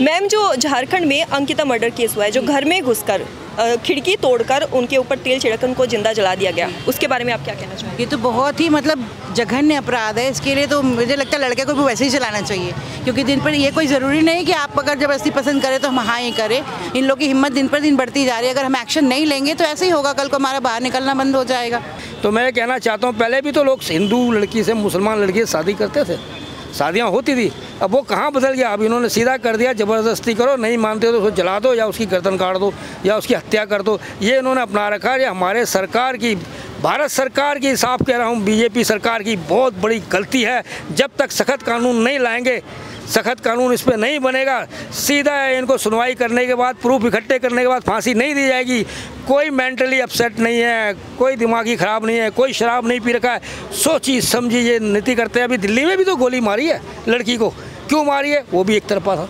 Ma'am, जो झारखंड में Ankita murder case हुआ है, जो घर में घुसकर खिड़की तोड़कर उनके ऊपर तेल छिड़कर उनको जिंदा जला दिया गया, उसके बारे में आप क्या कहना चाहेंगे? ये तो बहुत ही मतलब जघन्य अपराध है। इसके लिए तो मुझे लगता है लड़के को भी वैसे ही चलाना चाहिए, क्योंकि दिन पर ये कोई ज़रूरी नहीं कि आप अगर जबरदस्ती पसंद करें तो हम हाँ ही करें। इन लोगों की हिम्मत दिन पर दिन बढ़ती जा रही है। अगर हम एक्शन नहीं लेंगे तो ऐसे ही होगा, कल को हमारा बाहर निकलना बंद हो जाएगा। तो मैं कहना चाहता हूँ, पहले भी तो लोग हिंदू लड़की से मुसलमान लड़की से शादी करते थे, शादियाँ होती थी। अब वो कहाँ बदल गया? अब इन्होंने सीधा कर दिया, ज़बरदस्ती करो, नहीं मानते हो तो उसको जला दो या उसकी गर्दन काट दो या उसकी हत्या कर दो। ये इन्होंने अपना रखा है। ये हमारे सरकार की, भारत सरकार की, साफ कह रहा हूँ, बीजेपी सरकार की बहुत बड़ी गलती है। जब तक सख्त कानून नहीं लाएंगे, सख्त कानून इस पर नहीं बनेगा, सीधा इनको सुनवाई करने के बाद, प्रूफ इकट्ठे करने के बाद फांसी नहीं दी जाएगी। कोई मेंटली अपसेट नहीं है, कोई दिमागी ख़राब नहीं है, कोई शराब नहीं पी रखा है, सोची समझी ये नीति करते हैं। अभी दिल्ली में भी तो गोली मारी है लड़की को, क्यों मारी है? वो भी एक तरफा था,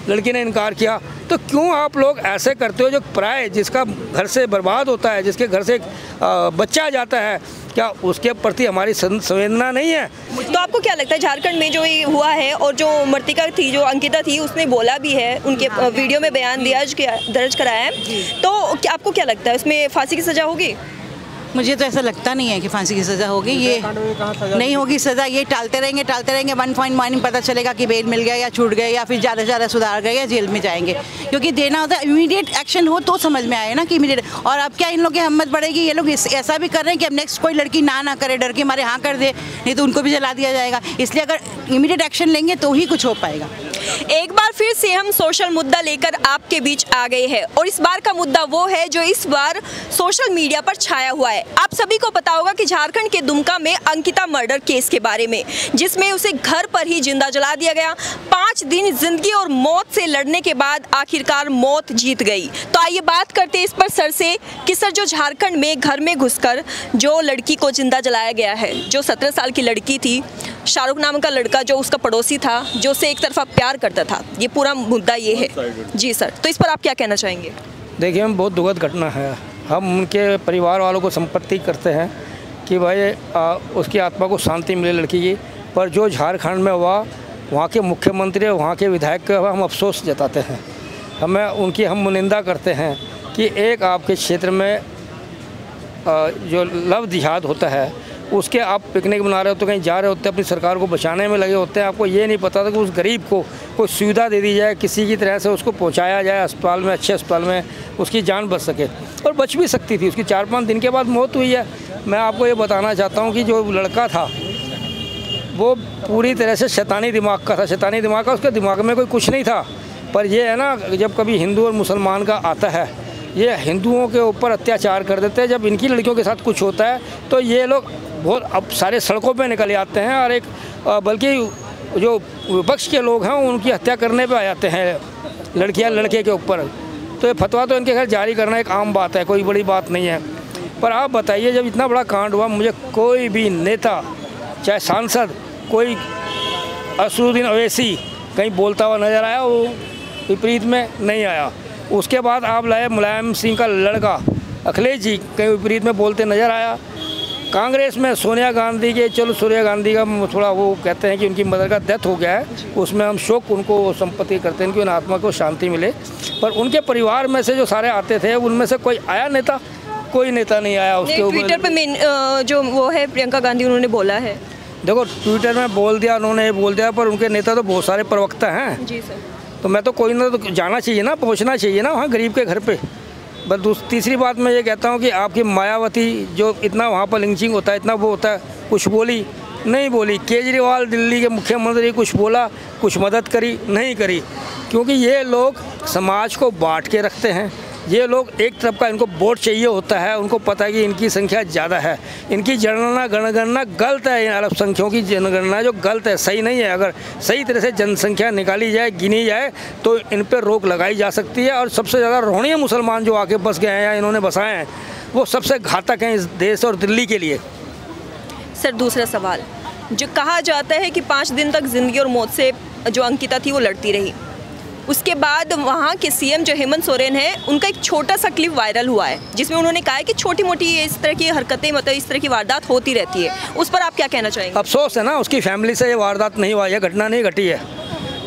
लड़की ने इनकार किया। तो क्यों आप लोग ऐसे करते हो? जो पराये, जिसका घर से बर्बाद होता है, जिसके घर से बच्चा जाता है, क्या उसके प्रति हमारी संवेदना नहीं है? तो आपको क्या लगता है झारखंड में जो ये हुआ है, और जो मृतिका थी, जो अंकिता थी, उसने बोला भी है, उनके वीडियो में बयान दिया, दर्ज कराया है, तो आपको क्या लगता है उसमें फांसी की सज़ा होगी? मुझे तो ऐसा लगता नहीं है कि फांसी की सज़ा होगी। ये नहीं होगी सज़ा। ये टालते रहेंगे। 1 पॉइंट मॉर्निंग पता चलेगा कि बेल मिल गया या छूट गए या फिर ज़्यादा से ज़्यादा सुधार गए या जेल में जाएंगे। क्योंकि देना होता है, इमीडिएट एक्शन हो तो समझ में आए ना कि इमीडिएट। और अब क्या इन लोगों की हिम्मत बढ़ेगी? ये लोग ऐसा भी कर रहे हैं कि अब नेक्स्ट कोई लड़की ना करे, डर के मारे हाँ कर दे, नहीं तो उनको भी जला दिया जाएगा। इसलिए अगर इमीडिएट एक्शन लेंगे तो ही कुछ हो पाएगा। एक बार फिर से हम सोशल मुद्दा लेकर आपके बीच आ गए हैं, और इस बार का मुद्दा वो है जो इस बार सोशल मीडिया पर छाया हुआ है। आप सभी को पता होगा कि झारखंड के दुमका में अंकिता मर्डर केस के बारे में, जिसमें उसे घर पर ही जिंदा जला दिया गया। 5 दिन जिंदगी और मौत से लड़ने के बाद आखिरकार मौत जीत गई। तो आइए बात करते हैं इस पर सर से कि सर, जो झारखंड में घर में घुसकर जो लड़की को जिंदा जलाया गया है, जो 17 साल की लड़की थी, शाहरुख नाम का लड़का जो उसका पड़ोसी था, जो उसे एक तरफा प्यार करता था, ये पूरा मुद्दा ये है जी सर। तो इस पर आप क्या कहना चाहेंगे? देखिए, हम बहुत दुखद घटना है। हम उनके परिवार वालों को संपत्ति करते हैं कि भाई उसकी आत्मा को शांति मिले लड़की की, पर जो झारखंड में हुआ, वहाँ के मुख्यमंत्री, वहाँ के विधायक के हम अफसोस जताते हैं। हम निंदा करते हैं कि एक आपके क्षेत्र में जो लव जिहाद होता है, उसके आप पिकनिक बना रहे होते, कहीं जा रहे होते, अपनी सरकार को बचाने में लगे होते हैं। आपको ये नहीं पता था कि उस गरीब को कोई सुविधा दे दी जाए, किसी की तरह से उसको पहुंचाया जाए अस्पताल में, अच्छे अस्पताल में, उसकी जान बच सके। और बच भी सकती थी। उसकी 4-5 दिन के बाद मौत हुई है। मैं आपको ये बताना चाहता हूँ कि जो लड़का था वो पूरी तरह से शैतानी दिमाग का था। शैतानी दिमाग का, उसके दिमाग में कोई कुछ नहीं था। पर ये है ना, जब कभी हिंदू और मुसलमान का आता है, ये हिंदुओं के ऊपर अत्याचार कर देते हैं। जब इनकी लड़कियों के साथ कुछ होता है तो ये लोग बहुत अब सारे सड़कों पे निकल आते हैं, और बल्कि जो विपक्ष के लोग हैं उनकी हत्या करने पे आ जाते हैं, लड़कियां लड़के के ऊपर। तो ये फतवा तो इनके घर जारी करना एक आम बात है, कोई बड़ी बात नहीं है। पर आप बताइए, जब इतना बड़ा कांड हुआ, मुझे कोई भी नेता, चाहे सांसद, कोई असदुद्दीन अवैसी कहीं बोलता हुआ नज़र आया? वो विपरीत में नहीं आया। उसके बाद आप लाए मुलायम सिंह का लड़का अखिलेश जी, कहीं विपरीत में बोलते नज़र आया। कांग्रेस में सोनिया गांधी के, चलो सोनिया गांधी का थोड़ा वो कहते हैं कि उनकी मदर का डेथ हो गया है, उसमें हम शोक उनको संपत्ति करते हैं कि उन आत्मा को शांति मिले। पर उनके परिवार में से जो सारे आते थे, उनमें से कोई आया नेता? कोई नेता नहीं आया उसके ऊपर। ट्विटर पे जो वो है प्रियंका गांधी, उन्होंने बोला है। देखो, ट्विटर में बोल दिया उन्होंने, बोल दिया, पर उनके नेता तो बहुत सारे प्रवक्ता हैं जी सर। तो मैं तो कोई ना तो जाना चाहिए ना, पहुँचना चाहिए ना वहाँ गरीब के घर पे। बस तीसरी बात मैं ये कहता हूँ कि आपकी मायावती, जो इतना वहाँ पर लिंचिंग होता है, इतना वो होता है, कुछ बोली नहीं बोली। केजरीवाल दिल्ली के मुख्यमंत्री कुछ बोला, कुछ मदद करी नहीं करी, क्योंकि ये लोग समाज को बांट के रखते हैं। ये लोग एक तरफ का, इनको वोट चाहिए होता है, उनको पता है कि इनकी संख्या ज़्यादा है। इनकी जनगणना गलत है, अल्पसंख्यकों की जनगणना जो गलत है, सही नहीं है। अगर सही तरह से जनसंख्या निकाली जाए, गिनी जाए, तो इन पर रोक लगाई जा सकती है। और सबसे ज़्यादा रोहणीय मुसलमान जो आके बस गए हैं या इन्होंने बसाए हैं, वो सबसे घातक हैं इस देश और दिल्ली के लिए। सर, दूसरा सवाल, जो कहा जाता है कि 5 दिन तक जिंदगी और मौत से जो अंकिता थी वो लड़ती रही, उसके बाद वहाँ के सीएम जो हेमंत सोरेन हैं, उनका एक छोटा सा क्लिप वायरल हुआ है, जिसमें उन्होंने कहा है कि छोटी मोटी इस तरह की हरकतें, मतलब इस तरह की वारदात होती रहती है। उस पर आप क्या कहना चाहेंगे? अफसोस है ना, उसकी फैमिली से ये वारदात नहीं हुआ, ये घटना नहीं घटी है।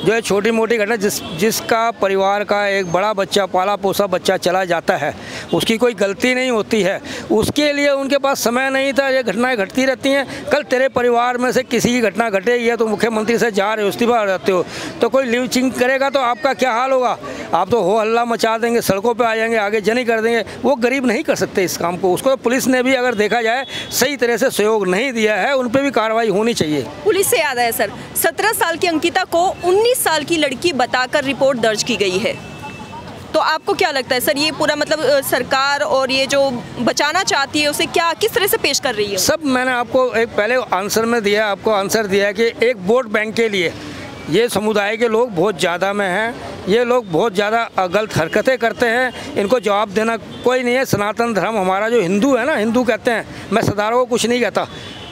जो है छोटी मोटी घटना जिसका परिवार का एक बड़ा बच्चा, पाला पोसा बच्चा चला जाता है, उसकी कोई गलती नहीं होती है, उसके लिए उनके पास समय नहीं था। ये घटनाएं घटती रहती हैं। कल तेरे परिवार में से किसी की घटना घटेगी है तो मुख्यमंत्री से जा रहे हो, इस्तीफा रहते हो, तो कोई लिंचिंग करेगा तो आपका क्या हाल होगा? आप तो हो हल्ला मचा देंगे, सड़कों पर आ जाएंगे, आगे जनी कर देंगे। वो गरीब नहीं कर सकते इस काम को। उसको पुलिस ने भी अगर देखा जाए सही तरह से सहयोग नहीं दिया है, उन पर भी कार्रवाई होनी चाहिए। पुलिस से याद आया सर, 17 साल की अंकिता को 19 साल की लड़की बताकर रिपोर्ट दर्ज की गई है। तो आपको क्या लगता है सर, ये पूरा मतलब सरकार और ये जो बचाना चाहती है उसे क्या किस तरह से पेश कर रही है? सब मैंने आपको एक पहले आंसर में दिया, आपको आंसर दिया है कि एक वोट बैंक के लिए ये समुदाय के लोग बहुत ज़्यादा में हैं, ये लोग बहुत ज़्यादा गलत हरकतें करते हैं, इनको जवाब देना कोई नहीं है। सनातन धर्म हमारा जो हिंदू है ना, हिंदू कहते हैं, मैं सरदारों को कुछ नहीं कहता,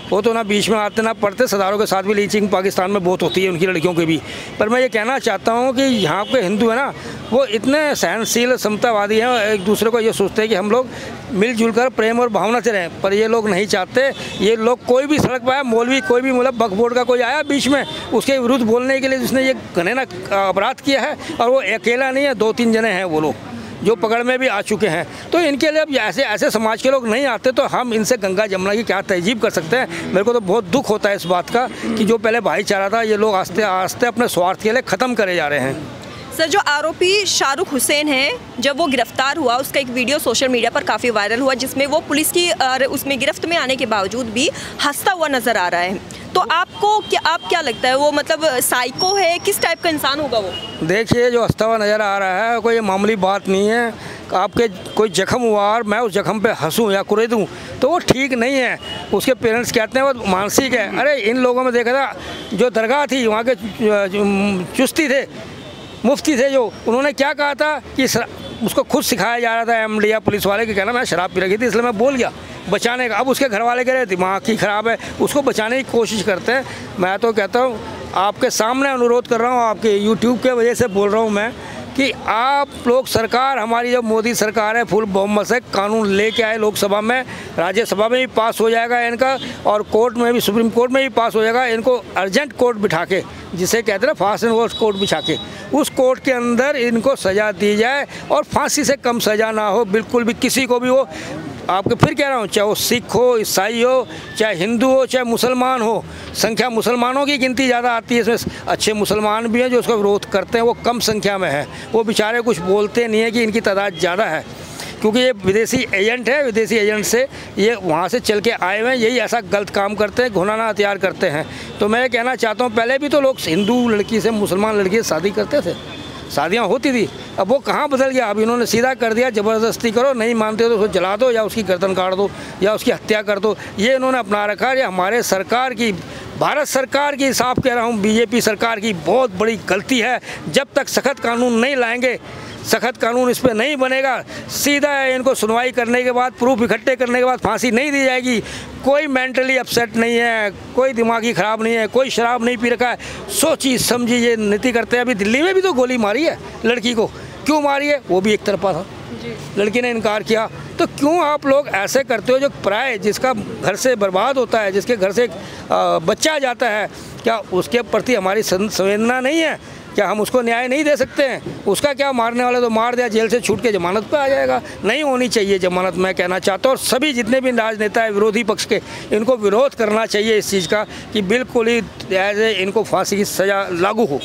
वो तो ना बीच में आते ना पढ़ते। सरदारों के साथ भी लीचिंग पाकिस्तान में बहुत होती है, उनकी लड़कियों की भी। पर मैं ये कहना चाहता हूँ कि यहाँ के हिंदू है ना, वो इतने सहनशील समतावादी हैं, एक दूसरे को ये सोचते हैं कि हम लोग मिलजुल कर प्रेम और भावना से रहें, पर ये लोग नहीं चाहते। ये लोग कोई भी सड़क पर आया, मौलवी कोई भी मतलब वक्फ बोर्ड का कोई आया बीच में, उसके विरुद्ध बोलने के लिए जिसने ये घृणा अपराध किया है, और वो अकेला नहीं है, 2-3 जने हैं वो लोग जो पकड़ में भी आ चुके हैं। तो इनके लिए अब ऐसे समाज के लोग नहीं आते तो हम इनसे गंगा जमुना की क्या तहजीब कर सकते हैं? मेरे को तो बहुत दुख होता है इस बात का कि जो पहले भाईचारा था, ये लोग आस्ते आस्ते अपने स्वार्थ के लिए ख़त्म करे जा रहे हैं। सर, जो आरोपी शाहरुख हुसैन है, जब वो गिरफ्तार हुआ, उसका एक वीडियो सोशल मीडिया पर काफ़ी वायरल हुआ, जिसमें वो पुलिस की उसमें गिरफ्त में आने के बावजूद भी हंसता हुआ नज़र आ रहा है। तो आपको क्या लगता है, वो मतलब साइको है, किस टाइप का इंसान होगा वो? देखिए, जो हंसता हुआ नज़र आ रहा है, कोई मामूली बात नहीं है। आपके कोई जख्म हुआ और मैं उस जख्म पे हंसूं या कुरेदूं तो वो ठीक नहीं है। उसके पेरेंट्स कहते हैं वो मानसिक है। अरे इन लोगों में देखा था, जो दरगाह थी वहाँ के चुस्ती थे, मुफ्ती थे, जो उन्होंने क्या कहा था कि उसको खुद सिखाया जा रहा था एमडीए पुलिस वाले के, कहना मैं शराब पी रखी थी इसलिए मैं बोल गया बचाने का। अब उसके घर वाले कह रहे दिमाग ही ख़राब है, उसको बचाने की कोशिश करते हैं। मैं तो कहता हूँ, आपके सामने अनुरोध कर रहा हूँ, आपके यूट्यूब के वजह से बोल रहा हूँ मैं कि आप लोग, सरकार हमारी जो मोदी सरकार है, फुल बहुमत से कानून लेके आए लोकसभा में, राज्यसभा में भी पास हो जाएगा इनका, और कोर्ट में भी, सुप्रीम कोर्ट में भी पास हो जाएगा। इनको अर्जेंट कोर्ट बिठा के, जिसे कहते हैं ना फास्ट एंड वर्स्ट कोर्ट बिठा के, उस कोर्ट के अंदर इनको सज़ा दी जाए और फांसी से कम सज़ा ना हो बिल्कुल भी किसी को भी हो। आपको फिर कह रहा हूँ, चाहे वो सिख हो, ईसाई हो, चाहे हिंदू हो, चाहे मुसलमान हो, संख्या मुसलमानों की गिनती ज़्यादा आती है इसमें। अच्छे मुसलमान भी हैं जो उसका विरोध करते हैं, वो कम संख्या में है। वो बेचारे कुछ बोलते नहीं है कि इनकी तादाद ज़्यादा है, क्योंकि ये विदेशी एजेंट है, विदेशी एजेंट से ये वहाँ से चल के आए हुए हैं, यही ऐसा गलत काम करते हैं, घुनाना हथियार करते हैं। तो मैं कहना चाहता हूँ, पहले भी तो लोग हिंदू लड़की से मुसलमान लड़की से शादी करते थे, शादियाँ होती थी। अब वो कहाँ बदल गया? अब इन्होंने सीधा कर दिया, ज़बरदस्ती करो, नहीं मानते हो तो उसको जला दो या उसकी गर्दन काट दो या उसकी हत्या कर दो। ये इन्होंने अपना रखा है। ये हमारे सरकार की, भारत सरकार की, साफ कह रहा हूँ, बीजेपी सरकार की बहुत बड़ी गलती है। जब तक सख्त कानून नहीं लाएंगे, सख्त कानून इस पर नहीं बनेगा, सीधा है इनको सुनवाई करने के बाद, प्रूफ इकट्ठे करने के बाद फांसी नहीं दी जाएगी। कोई मेंटली अपसेट नहीं है, कोई दिमागी ख़राब नहीं है, कोई शराब नहीं पी रखा है, सोची समझी ये नीति करते हैं। अभी दिल्ली में भी तो गोली मारी है लड़की को, क्यों मारी है? वो भी एक तरफा था, लड़की ने इनकार किया। तो क्यों आप लोग ऐसे करते हो? जो पराये, जिसका घर से बर्बाद होता है, जिसके घर से बच्चा जाता है, क्या उसके प्रति हमारी संवेदना नहीं है? क्या हम उसको न्याय नहीं दे सकते हैं? उसका क्या, मारने वाले तो मार दिया, जेल से छूट के जमानत पे आ जाएगा। नहीं होनी चाहिए जमानत, मैं कहना चाहता हूँ। और सभी जितने भी राजनेता है विरोधी पक्ष के, इनको विरोध करना चाहिए इस चीज़ का कि बिल्कुल ही इनको फांसी की सज़ा लागू हो।